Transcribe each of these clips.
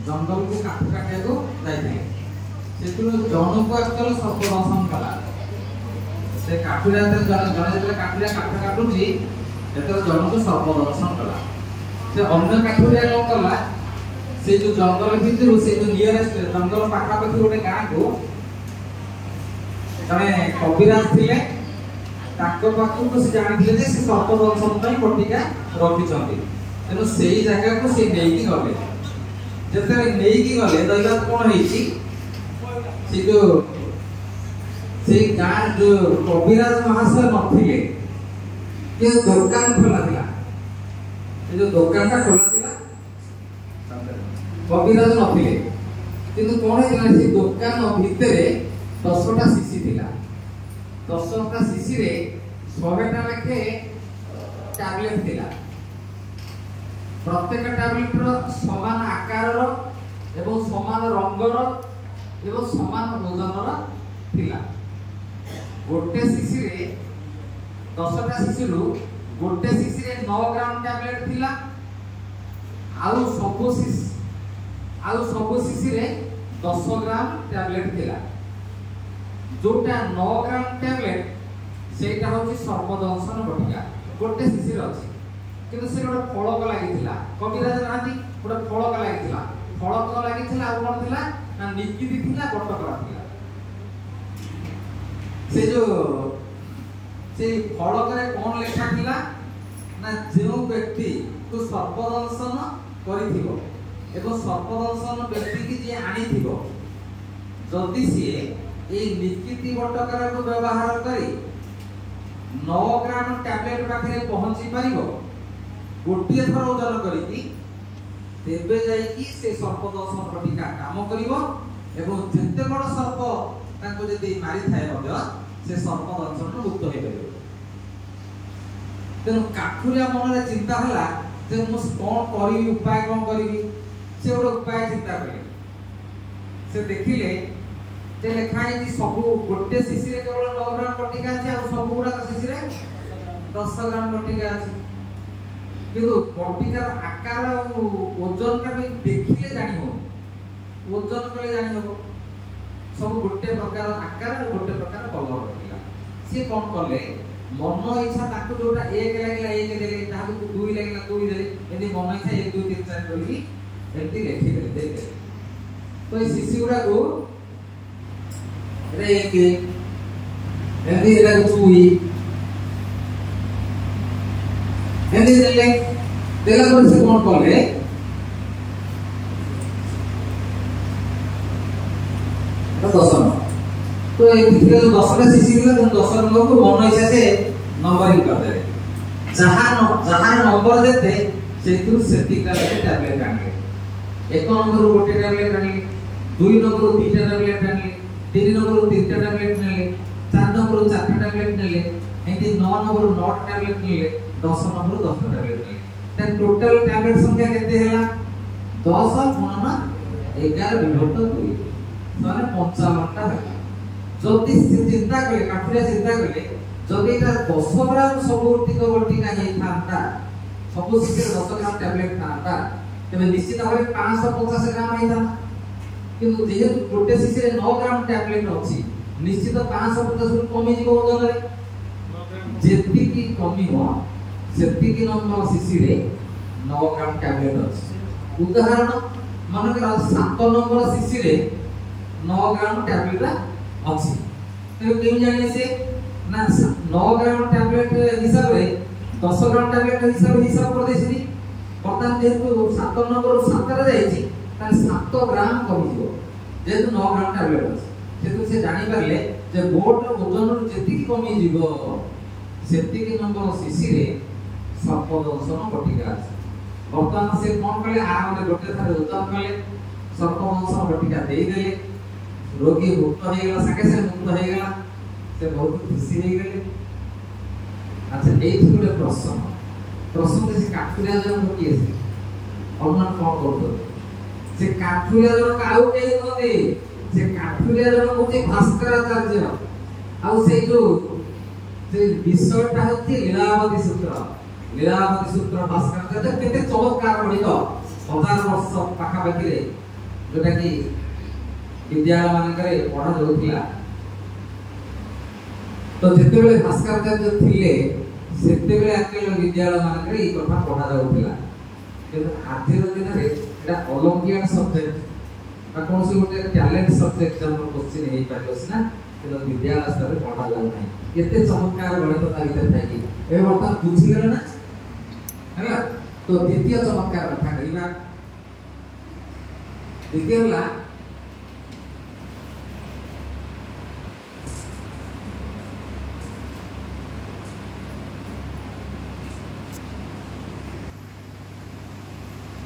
जंगल को काट काटिया को जाइए से जन को एक्चुअली सर्प दर्शन कला से काठुरिया जन जन काठुरिया काठ काटुची जन को सर्प दर्शन कला से अन्य काठुरिया कौन कला से जो जंगल भितर से जो नियरेस्ट जंगल पाखापाखि गोटे गाँ को जड़े कविराज थे पाखक से जानी से सर्प दर्शन बटिका रखी तेणु से जगह को सी नहीं गले जिते नहीं गले दैवात कौन है जो गाँ जो कविराज महाशय नथिले दुकान खोला था जो दुकान टा खोला था कविराज नथिले किंतु कौन है से दुकान भितर 10टा शिशी थिला 10टा शिशी रे 100टा लेखे टैबलेट थिला प्रत्येक टैबलेट रो समान आकार रो एवं समान रंग रो एवं समान वजन रो थिला गोटे शिशी रे 10टा शिशी रो गोटे शिशी रे 9 ग्राम टैबलेट थिला आउ सब शिशी रे 10 ग्राम टैबलेट थिला जोटा 9 ग्राम टैबलेट सेटा होची सर्पदंशन बटिका गोटे शिशी रे अछि किंतु से गोटे फलक लागिथिला कविराज नांदी गोटे फलक लागिथिला फलक लागिथिला आ कोन थिला ना निकिति थिला बटकरा थिला से फलक रे कोन लेखा थिला ना जो व्यक्ति तो सर्पदंशन करिथिबो एवं सर्पदंशन व्यक्ति की जे आनिथिबो जदि से ए निकिति बटकरा को व्यवहार करी 9 ग्राम टैबलेट पाखे पहुंची पारिबो गोटे थर ओजन करी तेबे जाई कि से सर्पदंशन बटिका काम करिवो एवं जेते बड़ सर्प ताको जदी मारी थाए मध्य से सर्पदंशन मुक्त होई परिबो तेनु काठुरिया मन रे चिंता हला जे मु कोन करी उपाय कोन करी से ओरो उपाय चिंता करे से देखिले जे लेखाई कि सब गोटे शिशी रे केवल 9 ग्राम बटिका अछि आ सब गुडा शिशी रे 10 ग्राम बटिका अछि किंतु बटिकार आकार और ओजन का भी देखिले जानि हो ओजन कले जानि हो सब गोटे प्रकार आकार और गोटे प्रकार कलर बटिका से कोन करले मन इच्छा ताको जोटा 1 लागला 1 देले ताको 2 लागला 2 देले एनी मन इच्छा 1 2 3 4 करी एती लिखि देले देले तो ए शिशी गुडा को रे के एदी एला चुई एदी देले देला पर से कोन करले तो 10 तो ए भितर 10टा शिशी दिला तो 10 नंबर को मन इच्छा से नंबरिंग कर दे जहां नंबर देते सेतु सेतिका टैबलेट आने 1 नंबर गोटे टैबलेट आने 2 नंबर 2टा टैबलेट आने 3 नंबर 3टा टैबलेट नेले 4 नंबर 4टा टैबलेट नेले एंती 9 नंबर 9टा टैबलेट नेले 10 नंबर 10टा टैबलेट नेले त टोटल टैबलेट संख्या केते हैला 10 गुणन 11 विभक्त 2 माने 55टा हैला जति चिंता कले काठुरिया चिंता कले जदि एटा 10 ग्राम सबोटिक बटिका हे थांता सब शिशु 10 ग्राम टैबलेट थांता तबे निश्चित भाबे 550 ग्राम हे था किंतु जेहेतु गोटे शिशी रे 9 ग्राम टैबलेट अछि निश्चित 550 रु कमी जीव ओजन रे जेति की कमी हो सेति की नंबर शिशी रे 9 ग्राम टैबलेट अछि उदाहरण मन के 7 नंबर शिशी रे 9 ग्राम टैबलेट अछि तो केम जाने से ना 9 ग्राम टैबलेट हिसाब रे 10 ग्राम टैबलेट हिसाब कर देछि वर्तमान जेहेतु 7 नंबर 7 रे जाइछि ताले 7 ग्राम कमी जीव जेहेतु 9 ग्राम टैबलेट अछि जेतु से जानि परले जे बोट ओजन रु जेति की कमी जीव सेति की नंबर शिशी रे सर्पदंशन बटिका अछि वर्तमान से कोन कले आ गोटे थारे ओजन कले सर्पदंशन बटिका देई देले रोगी मुक्त हो गला संगे से मुक्त हो गला से बहुत खुशी हो गले अच्छा एथि गोटे प्रश्न से काठुरिया जन किए से अनुमान कोन करतो से काठुरिया जन काउ के नदे से काठुरिया जन होते भास्कराचार्य आउ से जो से विषयटा होती लीलावती सूत्र भास्कराचार्य केते चमत्कार बढितो 1000 वर्ष पाखा पाखी रे जोटा कि विद्यालय मानकरे पढ़ा जाउथिला। तो जेते बेले भास्कराचार्य थिले सेते बेले एक्चुअली विद्यालय मानकरे ई कथा पढ़ा जाउथिला। କିନ୍ତୁ ଆଜିର ଦିନରେ ଏଟା ଅଲମ୍ପିଆଡ ସବଜେକ୍ଟ ବା କୌଣସି ଗୋଟେ ଟ୍ୟାଲେଣ୍ଟ ସବଜେକ୍ଟ ଆମର କୋଶ୍ଚିନ୍ ହେଇପାରିବ ସିନା, କିନ୍ତୁ ବିଦ୍ୟାଳୟ ସ୍ତରରେ ପଢ଼ା ଯାଉନାହିଁ। କେତେ ଚମତ୍କାର ଗଣିତ ତା ଭିତରେ ଥାଇକି ଏବେ ବର୍ତ୍ତମାନ ବୁଝିଗଲେ ନା ହେଲା। ତ ଦ୍ୱିତୀୟ ଚମତ୍କାର କଥା କହିବା, ଦ୍ୱିତୀୟ ହେଲା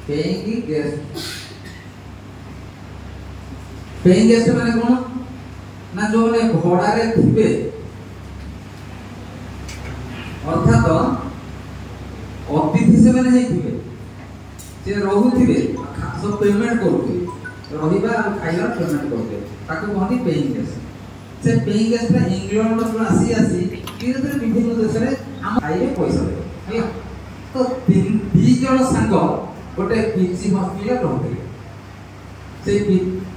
पेइंग गेस्ट। पेइंग गेस्ट माने कोन ना जो माने भड़ा रे थिबे, अर्थात अतिथि से माने हे थिबे, से रहउथिबे, सब पेमेंट करूथिबे, रहिबा आ खाइला पेमेंट करते ताको कहती पेइंग गेस्ट। से पेइंग गेस्ट रे इंग्लैंड रो आसी धीरे धीरे विभिन्न देश रे हम खाइबे पैसा देबे हैला। तो दी जण संग गोटे पीजी हॉस्पिटल रहते, से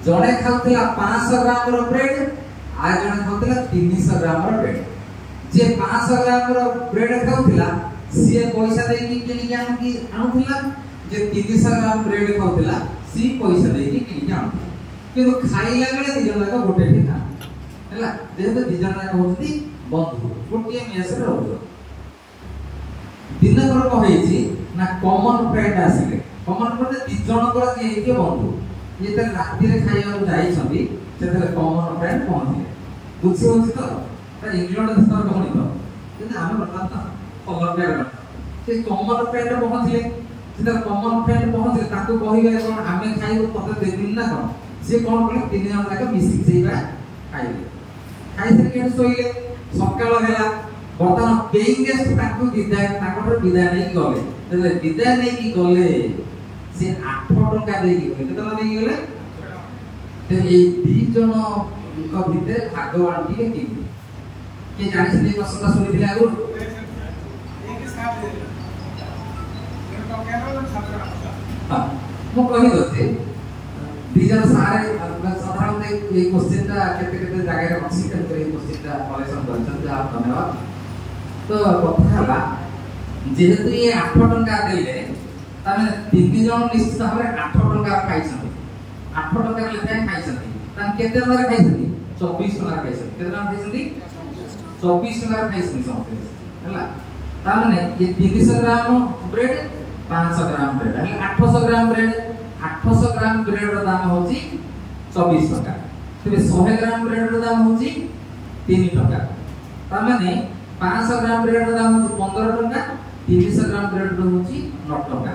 जड़े खाऊला 500 ग्राम ब्रेड, आ जड़े खाऊला 300 ग्राम ब्रेड। जे 500 ग्राम ब्रेड खाऊला सी पैसा देकी किनी आणुला, जे 300 ग्राम ब्रेड खाऊला सी पैसा देकी किनी आणुला। किंतु खाइला बेले दी जण का गोटे ठिका हैला, जेहेतु दी जण का होती बंधु गोटे मेस रे रहउलो। दिन पर कहैछि ना कॉमन फ्रेंड आसिले, कॉमन फ्रेंड दी जण कर जे हेके बंधु ये त राति रे खाइया जाई छथि, सेतले कॉमन फ्रेंड पहुंचिले। बुझि होछि त इंग्लैंड देशर गणित କିନ୍ତୁ ଆମେ ବର୍ତ୍ତମାନ କମନ ଫ୍ରେଣ୍ଡ ସେ କମନ ଫ୍ରେଣ୍ଡ ପହଞ୍ଚିଲେ, ସେଟା କମନ ଫ୍ରେଣ୍ଡ ପହଞ୍ଚିଲେ ତାକୁ କହିବେ କ'ଣ ଆମେ ଖାଇବୁ ତତେ ଦେବିନି ନା କ'ଣ। ସେ କ'ଣ କଲେ 3 ଜଣ ଯାକ ମିଶିକି ସେଇଟା ଖାଇଲେ, ଖାଇସାରି କେମିତି ଶୋଇଲେ। ସକାଳ ହେଲା, ବର୍ତ୍ତମାନ ପେଇଂ ଗେଷ୍ଟ ତାଙ୍କୁ ବିଦାୟ ତାଙ୍କଠାରୁ ବିଦାୟ ନେଇକି ଗଲେ। ଯେତେବେଳେ ବିଦାୟ ନେଇକି ଗଲେ ସେ 8 ଟଙ୍କା ଦେଇକି ଗଲେ। କେତେ ଟଙ୍କା ଦେଇକି ଗଲେ? ଏଇ 2 ଜଣଙ୍କ ଭିତରେ ଭାଗ ବାଣ୍ଟିଲେ କେମିତି? के जानि से प्रश्न सुनिथिले आगु मो कहि दते दिजन सारे साधारण ए क्वेश्चन ता केते केते जगह रे अछि तेन ए क्वेश्चन ता कलेक्शन करछन जा धन्यवाद। तो कथा हला जेहेतु ये 8 टंका देले तामे 3 जण निश्चित भाबे 8 टंका खाइछन, 8 टंका लेते खाइछन। तान केते टंका खाइछन? 24 टंका खाइछन। केते टंका खाइछन? 24 टंका खाइछन समझे हैला। ताने ये 300 ग्राम ब्रेड 500 ग्राम ब्रेड है 800 ग्राम ब्रेड, 800 ग्राम ब्रेड रो दाम होची 24 टंका। तबे 100 ग्राम ब्रेड रो दाम होची 3 टंका। ताने 500 ग्राम ब्रेड रो दाम होची 15 टंका, 300 ग्राम ब्रेड रो होची 9 टंका।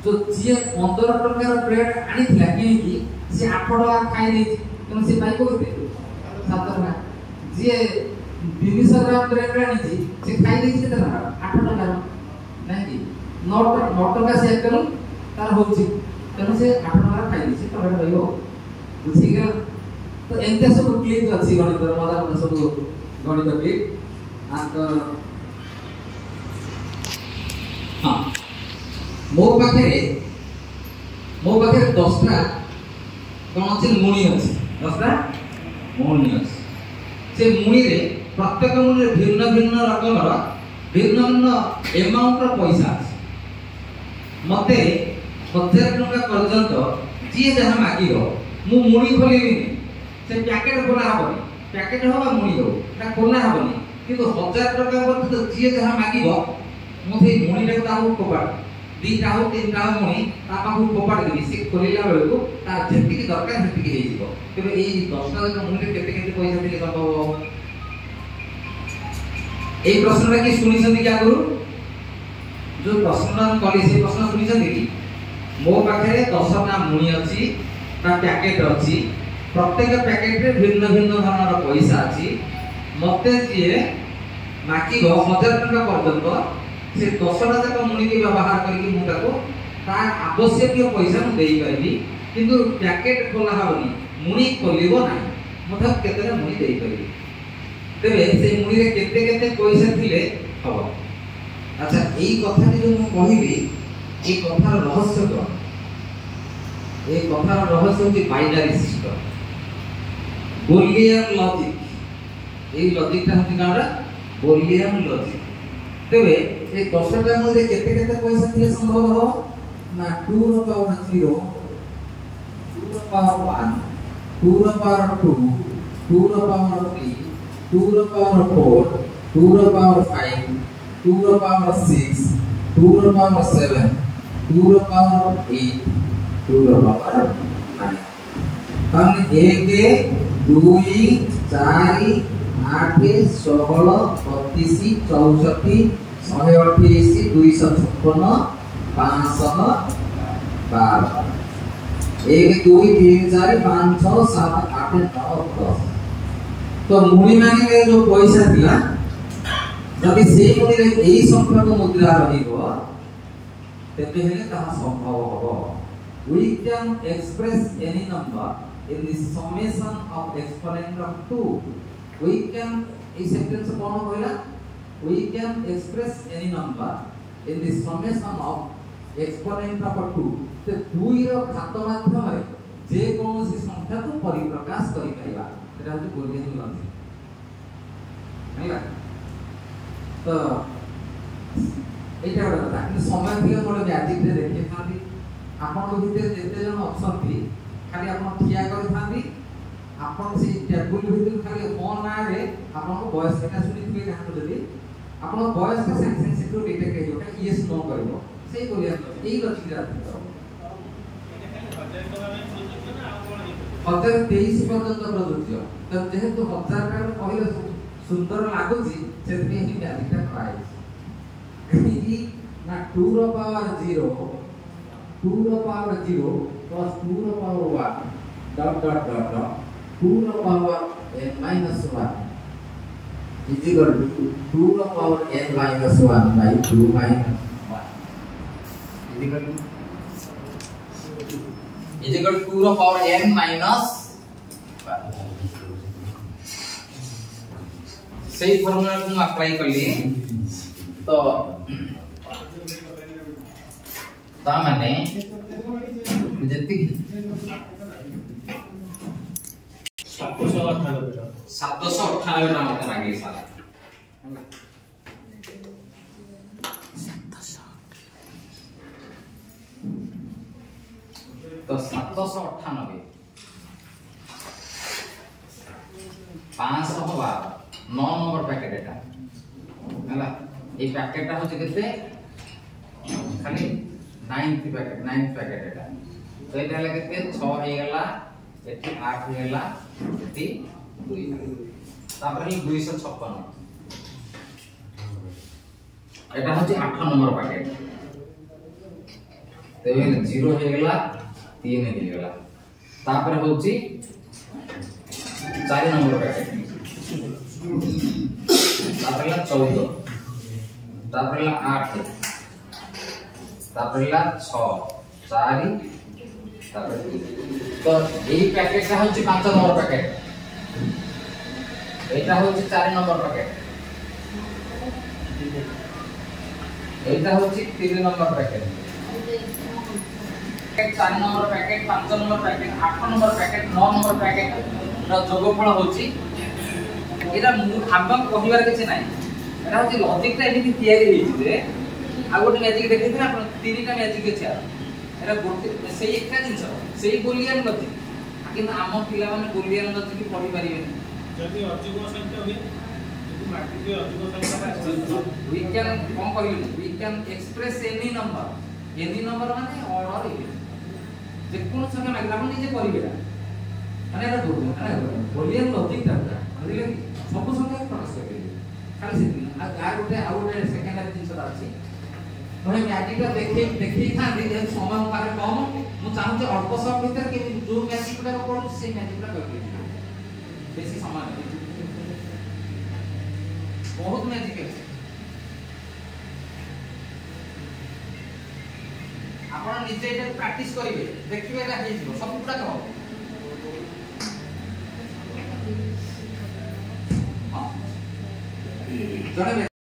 तो जे 15 टंका रो ब्रेड आनी थिला कि से 8 टंका खाइ दै तन से पाइ कोते 7 टंका। जे 300 ग्राम ब्रेड आनी थी से खाइ दै केते टंका 8 टंका नहीं कि 9 टंका से करू तार होची तन से 8 टंका खाइ दै से टंका रहइबो बुझि गेल। तो एंते सब क्लिक अछि गणित मजा सब गणित क्लिक आंत हां मो पाखे 10टा कोन अछि मुणी अछि 10टा मुणी अछि। से मुणी रे प्रत्येक मुणी रे भिन्न भिन्न रकमर भिन्न भिन्न अमाउंट रो पैसा अछि। मते 1000 टका पर्यंत जी जहा मागिबो मु मुणी खोलिबिनी, से पैकेट खोला हबनी, पैकेट होबा मुणी हो ता खोला हबनी। किंतु 1000 टका पर्यंत जी जहा मागिबो मु से मुणी रे ताऊ कोपा 2टा हो 3टा मुणी ता पाखु कोपा देबी। से खोलिला बेलको ता जेतिकी दरकार हेतिकी हे जिवो। तबे एई 10टा जक मुणी रे केते केते पैसा देले संभव हो? এই প্রশ্নটা কি শুনিছেন কি আগু? जो प्रश्न कली से प्रश्न शुनिछन कि मो पाखे 10टा मुणी अछि ता पैकेट अछि, प्रत्येक पैकेट रे भिन्न भिन्न धৰণৰ पैसा अछि। मते जे माकिबो 1000 टका पर्यंत से 10टा तक मुणी के व्यवहार करके मु ताको तार आवश्यक पैसा मु देई पाइबी, किंतु पैकेट खोला हबनी, मुणी खोलिबो नाही। मतलब केतेरा मुणी देई पाइबी। तेबे से मुणी रे केते केते पैसा थिले हबो। अच्छा एई कथा जो मु कहिबी ए कथार रहस्य कोन? ए कथार रहस्य होची बाइनरी सिस्टम बुलियन लॉजिक ए लॉजिक ता होची कांडा बुलियन लॉजिक तेबे ए 10 टा मध्ये केते केते पैसा थिले संभव हो ना 2 रो पावर 0 2 रो पावर 1 2 रो पावर 2 2 रो पावर 3 2 रो पावर 4 2 रो पावर 5 2 रो पावर 6 2 रो पावर 7 2 रो पावर 8 2 रो पावर 9 ताने 1 2 4 8 16 32 64 128 256 512 1 2 3 4 5 6 7 8 9 10 तो मुनि माने जो पैसा थिला जदि से मुनि रे एई संख्या को मुद्रा रहिबो तेबे हेले ताहा संभव हबो we can express any number in the summation of exponent of 2 we can এই সেন্টেন্স কোন কইলা we can express any number in the summation of exponent of 2 ते 2 रो घात माध्यमरे जे कोनोसी संख्या को परिप्रकाश करि पाइबा एटा हচ্ছে বুলিয়ান লজিক हैला तो এইটা বড় কথা কিন্তু সময় দিয়ে বড় ম্যাজিক রে দেখে থাকি आपन ভিতরে যেতে জন অপশন খালি আপন ঠিয়া করে থাকি আপন সেই টেবুল ভিতরে খালি ফোন না রে আপন ভয়েস এটা শুনি দিবে কাহন যদি আপন ভয়েস কে সেন্স সিকিউরিটি তে কে ওটা ইয়েস নো করিব সেই বলিয়া এই লজিক রা हजार 23 পর্যন্ত প্রযোজ্য তো যেহেতু 1000 টাকা কইলে সুন্দর লাগুছি সেদিকে হি ম্যাজিকটা প্রাইস এই না 2 র পাওয়ার 0 2 ର ପାୱାର 0 plus 2 ର power 1 dot dot dot dot 2 ର power n minus 1 is equal to 2 ର power n minus 1 by 2 minus 1 is equal to 2 ର ପାୱାର n minus 1 ସେଇ ଫର୍ମୁଲା को ମୁଁ अप्लाई करली तो ता माने जति 798 टा मते लागे साला तो 798 512 9 नंबर पैकेट एटा हला ए पैकेटटा होचे केते खाली 9th पैकेट एटा तो एटा हला केते 6 हे गेला एठी 8 हे गेला एठी 2 तापर ही 256 एटा होचे 8 नंबर पैकेट तो ये 0 हे गेला 3 हे गेला तापर होची 4 नंबर पैकेट तापर 14 तापर 8 तापर 6 4 तापर तो এই প্যাকেটটা হচ্ছে 5 নম্বর প্যাকেট এটা হচ্ছে 4 নম্বর প্যাকেট এটা হচ্ছে 3 নম্বর প্যাকেট 4 নম্বর প্যাকেট 5 নম্বর প্যাকেট 8 নম্বর প্যাকেট 9 নম্বর প্যাকেট ର যোগফল হচ্ছে এটা আবার কহিবার কিছু নাই এটা হচ্ছে লজিকটা এমনি তৈরি হইছে যে আর গোটে ম্যাজিক দেখাইছেন আপন তিনটা ম্যাজিক আছে এটা গোটে সেই একটা জিনিস সেই বুলিয়ান লজিক কিন্তু আম পিলা মানে বুলিয়ান লজিক পড়ি পারিবে যদি অজীব সংখ্যা হয় যদি মাত্রিক অজীব সংখ্যা we can কোন কইলি we can express any number মানে অর্ডার যে কোন সংখ্যা মাগলা আপনি নিজে করিবে না মানে এটা ধরুন মানে বুলিয়ান লজিক দরকার বুঝলে কি সব সংখ্যা প্রকাশ করবে খালি সেদিন আর গোটে সেকেন্ডারি জিনিস আছে মানে ম্যাজিকটা দেখি থাকি যে সময় পারে কম মু চাহুছি অল্প সময় ভিতরে কেমি যে ম্যাজিকটা করুছি সেই ম্যাজিকটা করি বেশি সময় নেই বহুত ম্যাজিক আছে আপন নিজে এটা প্র্যাকটিস করিবে দেখিবে এটা হইଯିବ সবটা কম জনে